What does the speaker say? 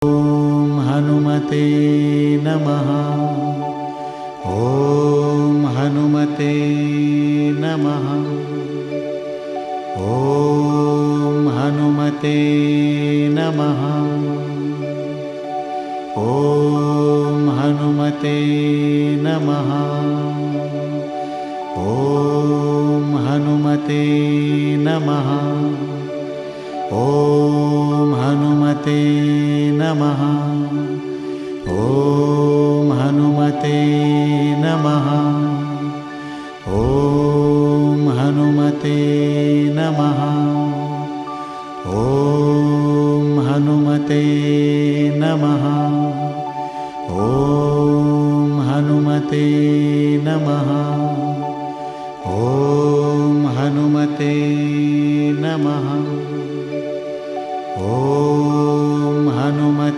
ॐ हनुमते नमः। ॐ हनुमते नमः। ॐ हनुमते नमः। ॐ हनुमते नमः। ॐ हनुमते नमः। ॐ हनुमते नमः। ॐ हनुमते नमः। ॐ हनुमते नमः। ॐ हनुमते नमः। ॐ हनुमते नमः। ॐ हनुमते नमः।